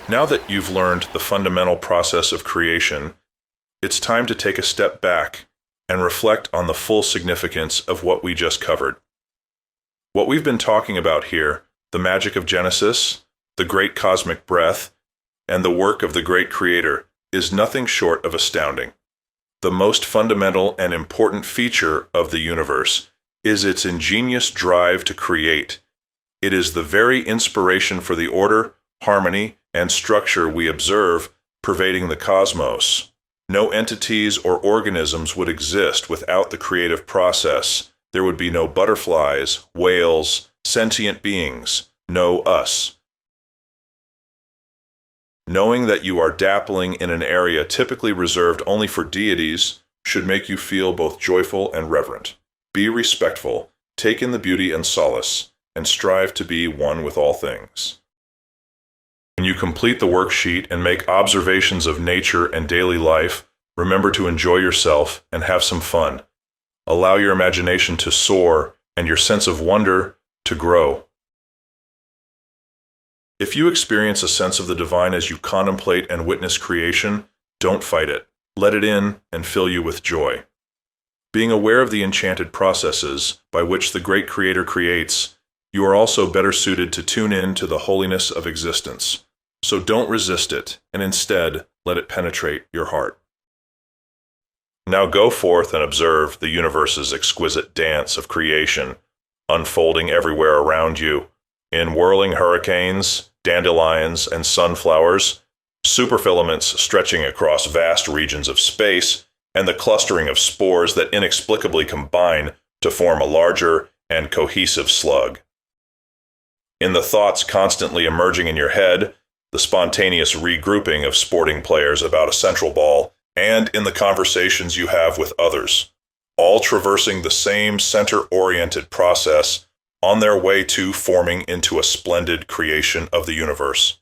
Now that you've learned the fundamental process of creation, it's time to take a step back and reflect on the full significance of what we just covered. What we've been talking about here, the magic of Genesis, the great cosmic breath, and the work of the great Creator, is nothing short of astounding. The most fundamental and important feature of the universe is its ingenious drive to create. It is the very inspiration for the order, harmony, and structure we observe pervading the cosmos. No entities or organisms would exist without the creative process. There would be no butterflies, whales, sentient beings, no us. Knowing that you are dabbling in an area typically reserved only for deities should make you feel both joyful and reverent. Be respectful, take in the beauty and solace, and strive to be one with all things. When you complete the worksheet and make observations of nature and daily life, remember to enjoy yourself and have some fun. Allow your imagination to soar and your sense of wonder to grow. If you experience a sense of the divine as you contemplate and witness creation, don't fight it. Let it in and fill you with joy. Being aware of the enchanted processes by which the great Creator creates, you are also better suited to tune in to the holiness of existence. So don't resist it, and instead let it penetrate your heart. Now go forth and observe the universe's exquisite dance of creation, unfolding everywhere around you, in whirling hurricanes, dandelions, and sunflowers, superfilaments stretching across vast regions of space, and the clustering of spores that inexplicably combine to form a larger and cohesive slug. In the thoughts constantly emerging in your head, the spontaneous regrouping of sporting players about a central ball, and in the conversations you have with others, all traversing the same center-oriented process on their way to forming into a splendid creation of the universe.